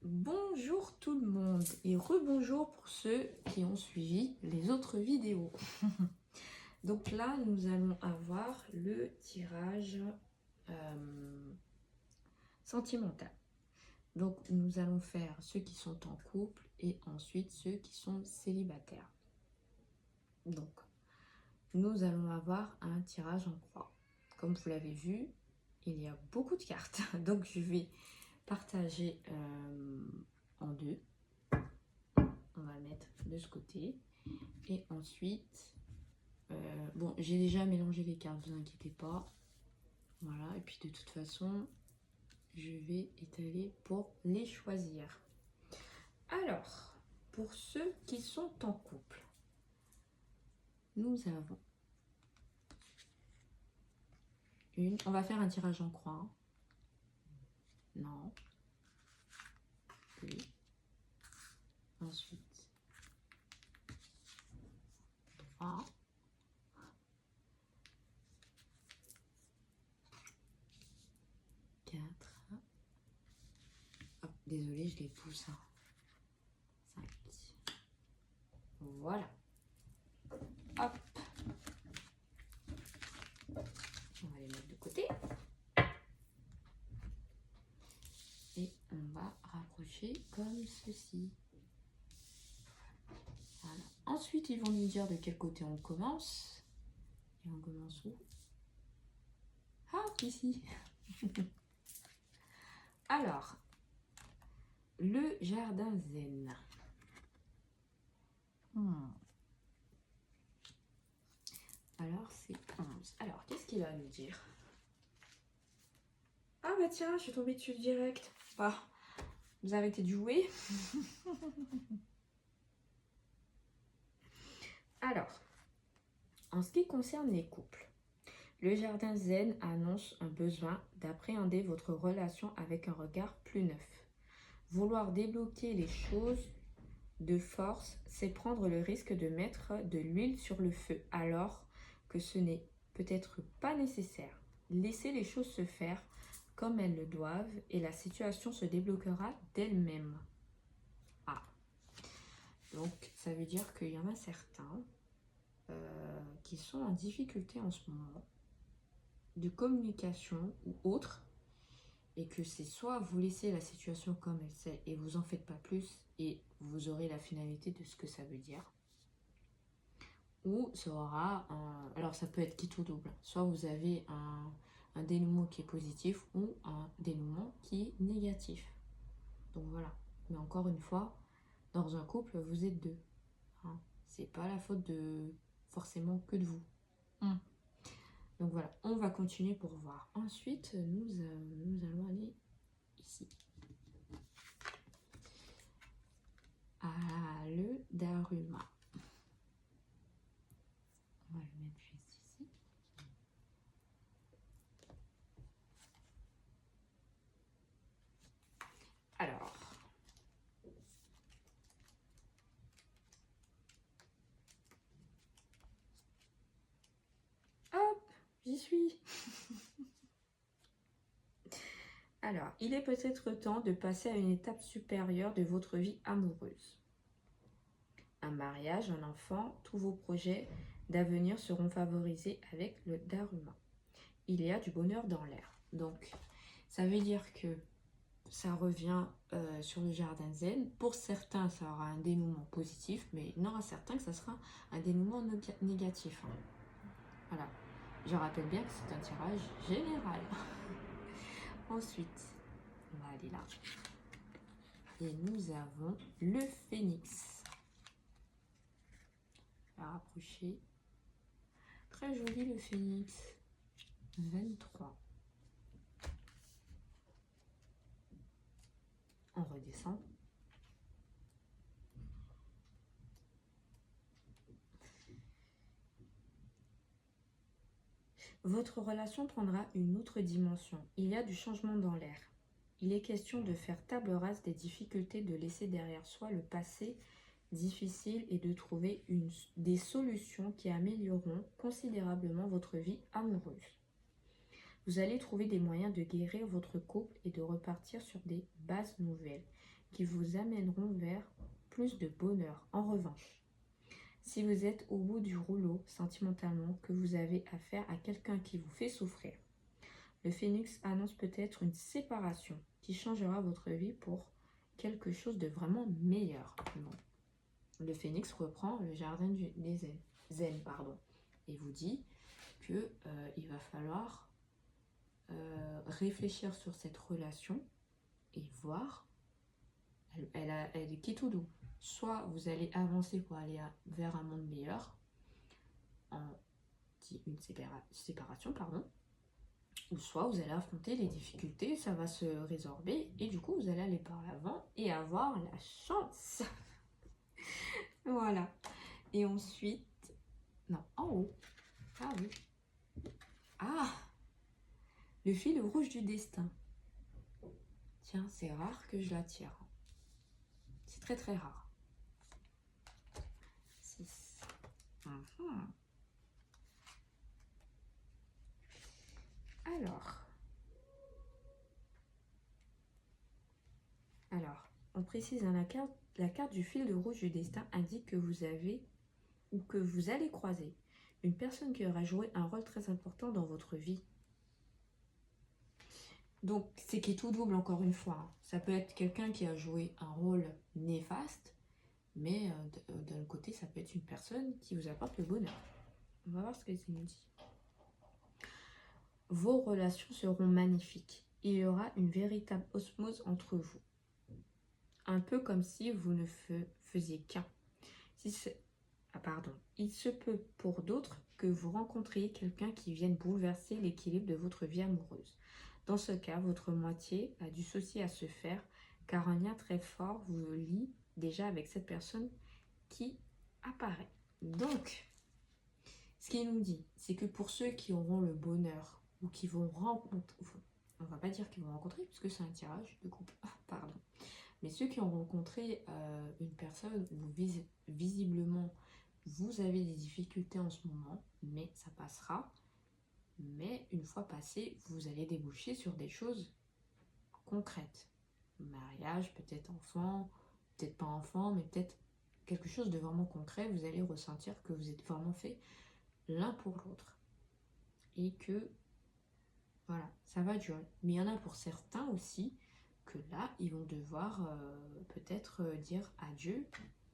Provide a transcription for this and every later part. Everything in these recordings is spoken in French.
Bonjour tout le monde et rebonjour pour ceux qui ont suivi les autres vidéos. Donc là, nous allons avoir le tirage sentimental. Donc nous allons faire ceux qui sont en couple et ensuite ceux qui sont célibataires. Donc nous allons avoir un tirage en croix. Comme vous l'avez vu, il y a beaucoup de cartes. Donc je vais partager en deux. On va le mettre de ce côté. Et ensuite, bon, j'ai déjà mélangé les cartes, vous inquiétez pas. Voilà, et puis de toute façon, je vais étaler pour les choisir. Alors, pour ceux qui sont en couple, nous avons une... On va faire un tirage en croix. Hein. Non. Oui. Ensuite, 3. 4. Hop, désolée, je les pousse. Hein. 5. Voilà. Hop. On va les mettre de côté. Et on va rapprocher comme ceci. Voilà. Ensuite, ils vont nous dire de quel côté on commence. Et on commence où? Ah, ici. Alors, le jardin zen. Alors, c'est 11. Alors, qu'est-ce qu'il va nous dire? Ah bah tiens, je suis tombée dessus direct. Bah, vous arrêtez de jouer. Alors, en ce qui concerne les couples, le jardin zen annonce un besoin d'appréhender votre relation avec un regard plus neuf. Vouloir débloquer les choses de force, c'est prendre le risque de mettre de l'huile sur le feu, alors que ce n'est peut-être pas nécessaire. Laissez les choses se faire comme elles le doivent et la situation se débloquera d'elle-même. Ah, donc ça veut dire qu'il y en a certains qui sont en difficulté en ce moment de communication ou autre, et que c'est soit vous laissez la situation comme elle c'est et vous en faites pas plus et vous aurez la finalité de ce que ça veut dire, ou ça aura un... Alors ça peut être quitte ou double, soit vous avez un dénouement qui est positif ou un dénouement qui est négatif. Donc voilà, mais encore une fois, dans un couple, vous êtes deux. Hein. C'est pas la faute de forcément que de vous. Donc voilà, on va continuer pour voir. Ensuite, nous allons aller ici. Ah, le Daruma. On va le mettre juste ici. Alors, hop, j'y suis. Alors, il est peut-être temps de passer à une étape supérieure de votre vie amoureuse. Un mariage, un enfant, tous vos projets d'avenir seront favorisés avec le Daruma. Il y a du bonheur dans l'air. Donc, ça veut dire que ça revient sur le jardin zen. Pour certains, ça aura un dénouement positif, mais il y en aura certains que ça sera un dénouement négatif. Hein. Voilà. Je rappelle bien que c'est un tirage général. Ensuite, on va aller là. Et nous avons le phénix. On va rapprocher. Très joli le phénix. 23. On redescend. Votre relation prendra une autre dimension. Il y a du changement dans l'air. Il est question de faire table rase des difficultés, de laisser derrière soi le passé difficile et de trouver des solutions qui amélioreront considérablement votre vie amoureuse. Vous allez trouver des moyens de guérir votre couple et de repartir sur des bases nouvelles. qui vous amèneront vers plus de bonheur. En revanche, si vous êtes au bout du rouleau sentimentalement, que vous avez affaire à quelqu'un qui vous fait souffrir, le phénix annonce peut-être une séparation qui changera votre vie pour quelque chose de vraiment meilleur. Le phénix reprend le jardin des zen, et vous dit que il va falloir réfléchir sur cette relation et voir, elle est qui tout doux. Soit vous allez avancer pour aller vers un monde meilleur, en une séparation, ou soit vous allez affronter les difficultés, ça va se résorber, et du coup vous allez aller par l'avant et avoir la chance. Voilà. Et ensuite, non, en haut. Ah oui. Ah, le fil rouge du destin. Tiens, c'est rare que je la tire. C'est très très rare. 6. Alors, on précise dans la carte du fil rouge du destin indique que vous avez ou que vous allez croiser une personne qui aura joué un rôle très important dans votre vie. Donc, c'est qui est tout double encore une fois. Ça peut être quelqu'un qui a joué un rôle néfaste, mais d'un côté, ça peut être une personne qui vous apporte le bonheur. On va voir ce que ça nous dit. Vos relations seront magnifiques. Il y aura une véritable osmose entre vous. Un peu comme si vous ne faisiez qu'un. Il se peut pour d'autres que vous rencontriez quelqu'un qui vienne bouleverser l'équilibre de votre vie amoureuse. Dans ce cas, votre moitié a du souci à se faire, car un lien très fort vous lie déjà avec cette personne qui apparaît. Donc, ce qu'il nous dit, c'est que pour ceux qui auront le bonheur ou qui vont rencontrer, on va pas dire qu'ils vont rencontrer puisque c'est un tirage de couple, mais ceux qui ont rencontré une personne où visiblement vous avez des difficultés en ce moment, mais ça passera. Mais une fois passé, vous allez déboucher sur des choses concrètes. Mariage, peut-être enfant, peut-être pas enfant, mais peut-être quelque chose de vraiment concret. Vous allez ressentir que vous êtes vraiment fait l'un pour l'autre. Et que, voilà, ça va durer. Mais il y en a pour certains aussi que là, ils vont devoir peut-être dire adieu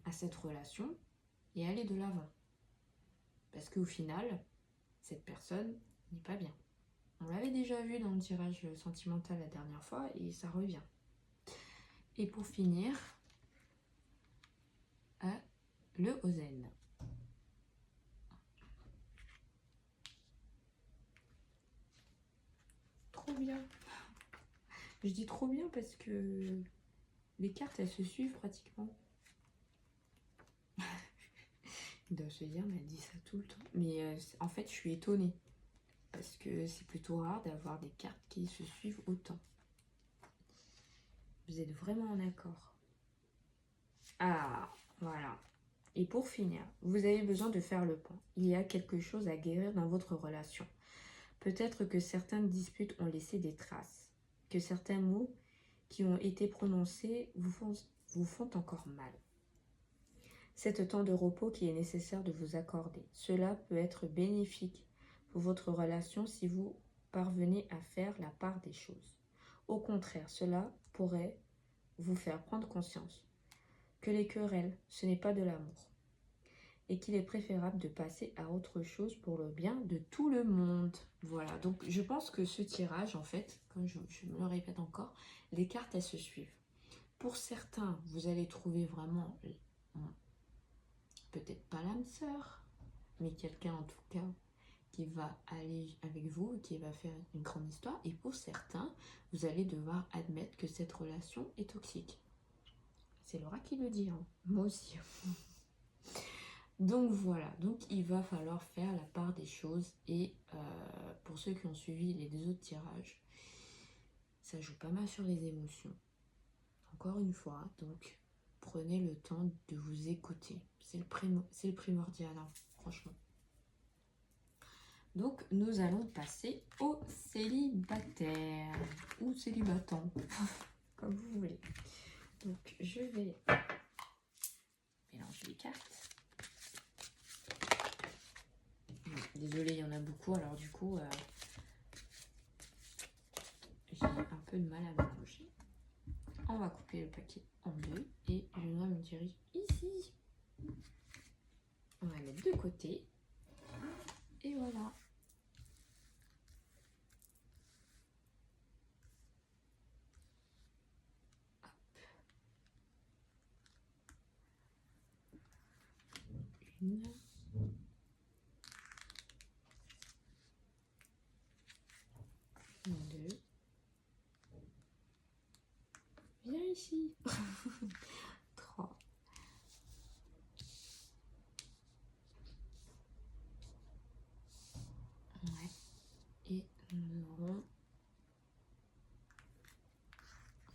à cette relation et aller de l'avant. Parce qu'au final, cette personne n'est pas bien. On l'avait déjà vu dans le tirage sentimental la dernière fois et ça revient. Et pour finir, le Ozen. Trop bien. Je dis trop bien parce que les cartes, elles se suivent pratiquement. Il doit se dire, mais elle dit ça tout le temps. Mais en fait, je suis étonnée. Parce que c'est plutôt rare d'avoir des cartes qui se suivent autant. Vous êtes vraiment en accord. Ah, voilà. Et pour finir, vous avez besoin de faire le point. Il y a quelque chose à guérir dans votre relation. Peut-être que certaines disputes ont laissé des traces. Que certains mots qui ont été prononcés vous font encore mal. C'est le temps de repos qui est nécessaire de vous accorder. Cela peut être bénéfique pour votre relation si vous parvenez à faire la part des choses. Au contraire, cela pourrait vous faire prendre conscience que les querelles, ce n'est pas de l'amour et qu'il est préférable de passer à autre chose pour le bien de tout le monde. Voilà, donc je pense que ce tirage, en fait, comme je me le répète encore, les cartes, elles se suivent. Pour certains, vous allez trouver vraiment, peut-être pas l'âme sœur, mais quelqu'un en tout cas qui va aller avec vous, qui va faire une grande histoire. Et pour certains, vous allez devoir admettre que cette relation est toxique. C'est Laura qui le dit, hein. Moi aussi. Donc voilà, donc il va falloir faire la part des choses. Et pour ceux qui ont suivi les deux autres tirages, ça joue pas mal sur les émotions. Encore une fois, donc prenez le temps de vous écouter. C'est le primordial, hein, franchement. Donc, nous allons passer aux célibataires ou célibatants, comme vous voulez. Donc, je vais mélanger les cartes. Désolée, il y en a beaucoup, alors du coup, j'ai un peu de mal à mélanger. On va couper le paquet en deux et je dois me diriger ici. On va mettre de côté. Et voilà. Une. Deux. Viens ici. 3. Ouais. Et nous aurons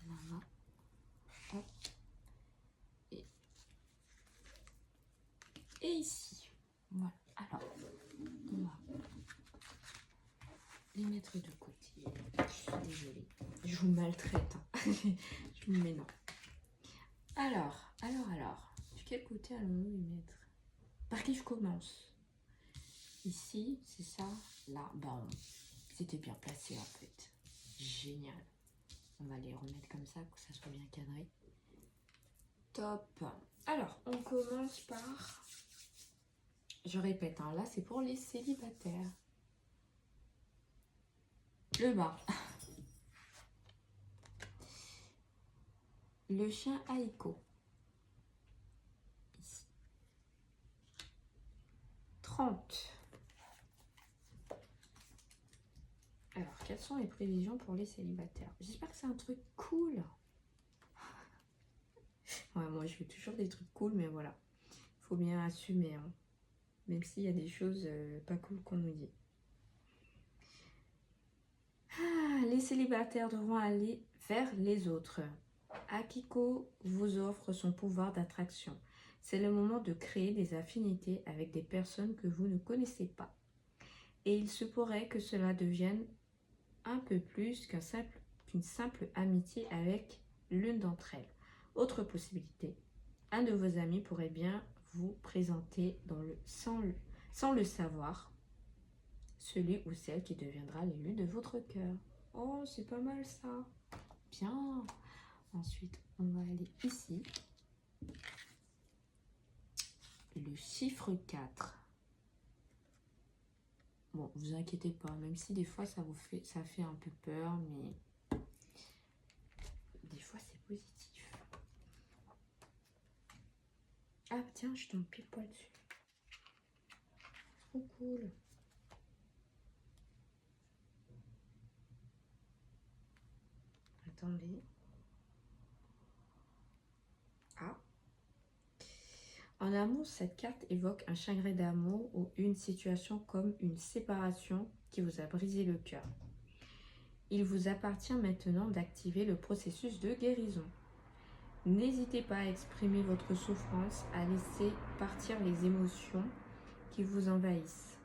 là. Hop. Et ici. Voilà. Alors, on va les mettre de côté. Je suis désolée. Je vous maltraite. Hein. Je vous mets non. Alors. De quel côté allons-nous les mettre? Par qui je commence? Ici, c'est ça. Là, bon, c'était bien placé en fait. Génial. On va les remettre comme ça, que ça soit bien cadré. Top. Alors, on commence par... Je répète, hein, là, c'est pour les célibataires. Le bas. Le chien Aiko. Ici. 30. Alors, quelles sont les prévisions pour les célibataires? J'espère que c'est un truc cool. Ouais, moi, je fais toujours des trucs cool, mais voilà. Faut bien assumer, hein. Même s'il y a des choses pas cool qu'on nous dit. Ah, les célibataires devront aller vers les autres. Akiko vous offre son pouvoir d'attraction. C'est le moment de créer des affinités avec des personnes que vous ne connaissez pas. Et il se pourrait que cela devienne un peu plus qu'une simple amitié avec l'une d'entre elles. Autre possibilité, un de vos amis pourrait bien vous présenter sans le savoir, celui ou celle qui deviendra l'élu de votre cœur. Oh, c'est pas mal ça. Bien. Ensuite, on va aller ici. Le chiffre 4. Bon, vous inquiétez pas, même si des fois ça fait un peu peur, mais des fois c'est positif. Ah tiens, je tombe pile poil dessus. Trop cool. Attendez. Ah. En amour, cette carte évoque un chagrin d'amour ou une situation comme une séparation qui vous a brisé le cœur. Il vous appartient maintenant d'activer le processus de guérison. N'hésitez pas à exprimer votre souffrance, à laisser partir les émotions qui vous envahissent.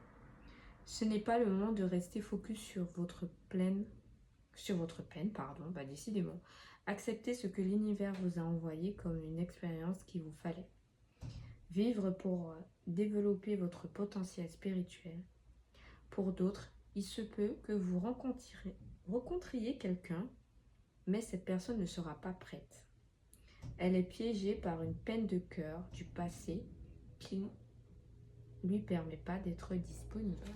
Ce n'est pas le moment de rester focus sur votre peine, décidément. Acceptez ce que l'univers vous a envoyé comme une expérience qu'il vous fallait. Vivre pour développer votre potentiel spirituel. Pour d'autres, il se peut que vous rencontriez quelqu'un, mais cette personne ne sera pas prête. Elle est piégée par une peine de cœur du passé qui ne lui permet pas d'être disponible.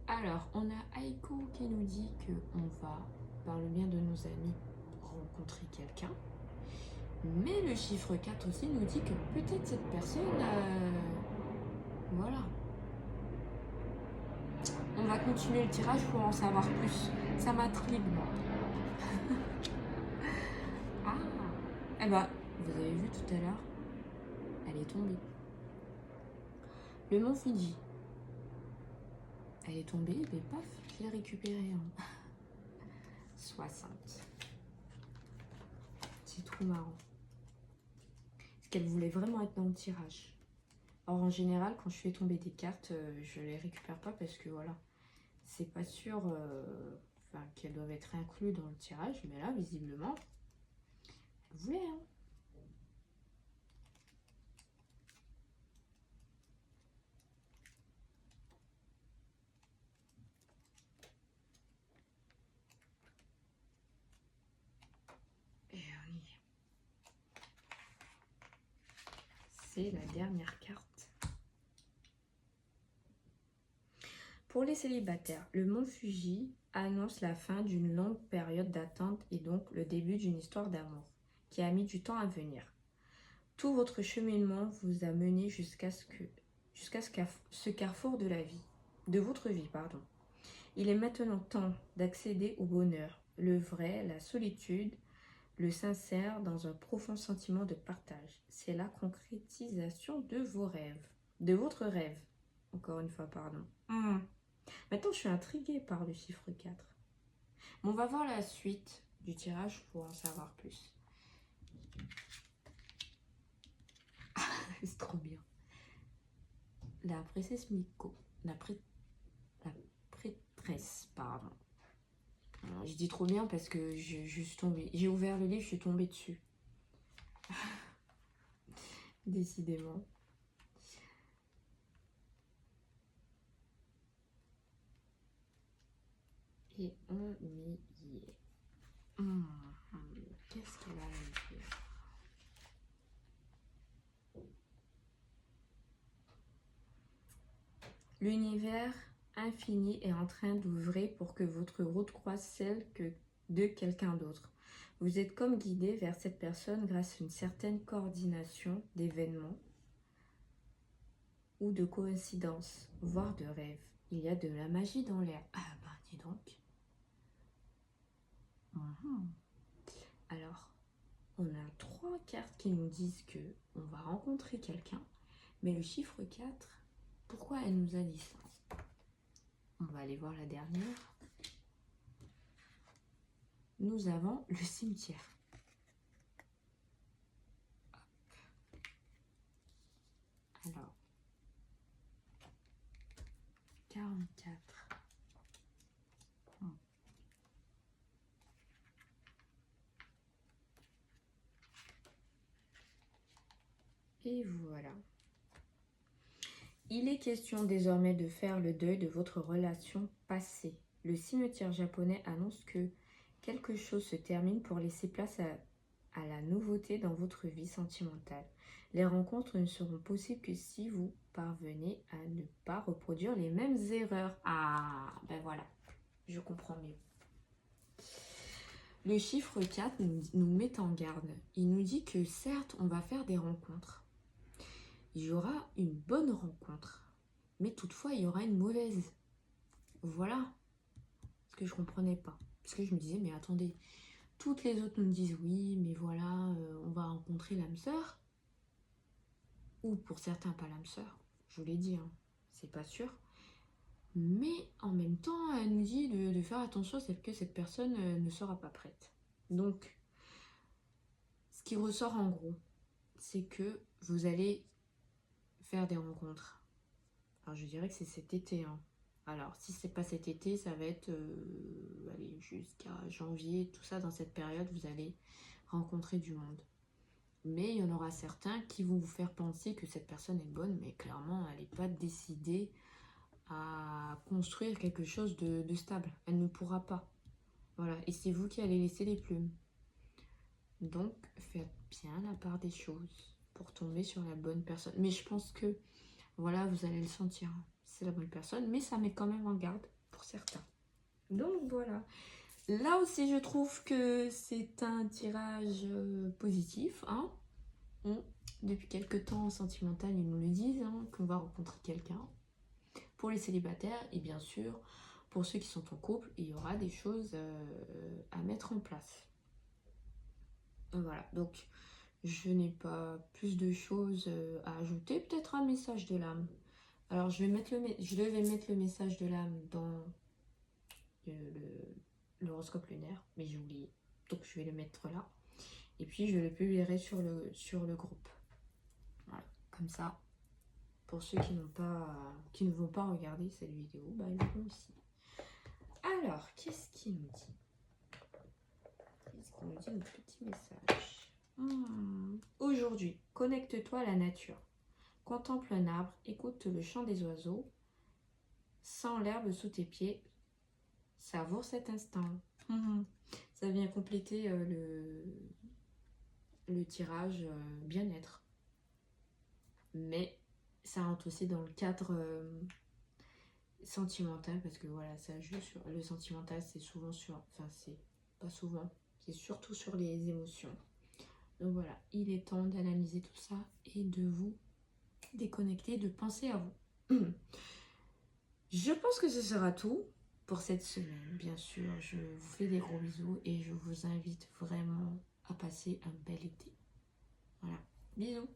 Alors, on a Aiko qui nous dit qu'on va, par le bien de nos amis, rencontrer quelqu'un. Mais le chiffre 4 aussi nous dit que peut-être cette personne... voilà. On va continuer le tirage pour en savoir plus. Ça m'intrigue, moi. Ah. Eh ben, vous avez vu tout à l'heure, elle est tombée. Le mont Fidji. Elle est tombée, mais paf, je l'ai récupérée. 60. C'est trop marrant. Parce qu'elle voulait vraiment être dans le tirage. Or, en général, quand je fais tomber des cartes, je les récupère pas parce que voilà, c'est pas sûr enfin, qu'elles doivent être incluses dans le tirage, mais là, visiblement, elle voulait, hein. Et on y est. C'est la dernière carte. Pour les célibataires, le mont Fuji annonce la fin d'une longue période d'attente et donc le début d'une histoire d'amour qui a mis du temps à venir. Tout votre cheminement vous a mené jusqu'à ce carrefour de la vie, de votre vie, pardon. Il est maintenant temps d'accéder au bonheur, le vrai, la solitude, le sincère dans un profond sentiment de partage. C'est la concrétisation de vos rêves, de votre rêve. Encore une fois, pardon. Maintenant, je suis intriguée par le chiffre 4. Mais on va voir la suite du tirage pour en savoir plus. C'est trop bien. La princesse Miko. La prêtresse, pardon. Alors, je dis trop bien parce que je suis tombée. J'ai ouvert le livre, je suis tombée dessus. Décidément. Et on y est. Qu'est-ce qu'elle a à me dire? L'univers infini est en train d'ouvrir pour que votre route croise celle de quelqu'un d'autre. Vous êtes comme guidé vers cette personne grâce à une certaine coordination d'événements ou de coïncidences, voire de rêves. Il y a de la magie dans l'air. Ah bah dis donc. Alors, on a 3 cartes qui nous disent que on va rencontrer quelqu'un, mais le chiffre 4, pourquoi elle nous a dit ça? On va aller voir la dernière. Nous avons le cimetière. Alors, 44. Et voilà. Il est question désormais de faire le deuil de votre relation passée. Le cimetière japonais annonce que quelque chose se termine pour laisser place à la nouveauté dans votre vie sentimentale. Les rencontres ne seront possibles que si vous parvenez à ne pas reproduire les mêmes erreurs. Ah, ben voilà, je comprends mieux. Le chiffre 4 nous met en garde. Il nous dit que certes, on va faire des rencontres. Il y aura une bonne rencontre, mais toutefois, il y aura une mauvaise. Voilà ce que je comprenais pas. Parce que je me disais, mais attendez, toutes les autres nous disent oui, mais voilà, on va rencontrer l'âme sœur. Ou pour certains, pas l'âme sœur. Je vous l'ai dit, hein, c'est pas sûr. Mais en même temps, elle nous dit de faire attention, c'est que cette personne ne sera pas prête. Donc, ce qui ressort en gros, c'est que vous allez faire des rencontres. Alors, je dirais que c'est cet été. Hein. Alors, si c'est pas cet été, ça va être allez, jusqu'à janvier, tout ça, dans cette période, vous allez rencontrer du monde. Mais il y en aura certains qui vont vous faire penser que cette personne est bonne, mais clairement, elle n'est pas décidée à construire quelque chose de stable. Elle ne pourra pas. Voilà, et c'est vous qui allez laisser les plumes. Donc, faites bien la part des choses pour tomber sur la bonne personne. Mais je pense que, voilà, vous allez le sentir. C'est la bonne personne, mais ça met quand même en garde pour certains. Donc, voilà. Là aussi, je trouve que c'est un tirage positif. Hein. Depuis quelques temps, en sentimental, ils nous le disent, hein, qu'on va rencontrer quelqu'un. Pour les célibataires, et bien sûr, pour ceux qui sont en couple, il y aura des choses à mettre en place. Voilà, donc je n'ai pas plus de choses à ajouter. Peut-être un message de l'âme. Alors, je devais mettre le message de l'âme dans l'horoscope lunaire, mais j'ai oublié. Donc, je vais le mettre là. Et puis, je le publierai sur le groupe. Voilà, comme ça, pour ceux qui ne vont pas regarder cette vidéo, bah, ils verront aussi. Alors, qu'est-ce qu'il nous dit? Qu'est-ce qu'il nous dit, notre petit message? Aujourd'hui, connecte-toi à la nature. Contemple un arbre, écoute le chant des oiseaux, sens l'herbe sous tes pieds, savoure cet instant. Ça vient compléter le tirage bien-être. Mais ça rentre aussi dans le cadre sentimental, parce que voilà, ça joue sur le sentimental, c'est souvent sur, enfin c'est pas souvent, c'est surtout sur les émotions. Donc voilà, il est temps d'analyser tout ça et de vous déconnecter, de penser à vous. Je pense que ce sera tout pour cette semaine. Bien sûr, je vous fais des gros bisous et je vous invite vraiment à passer un bel été. Voilà, bisous.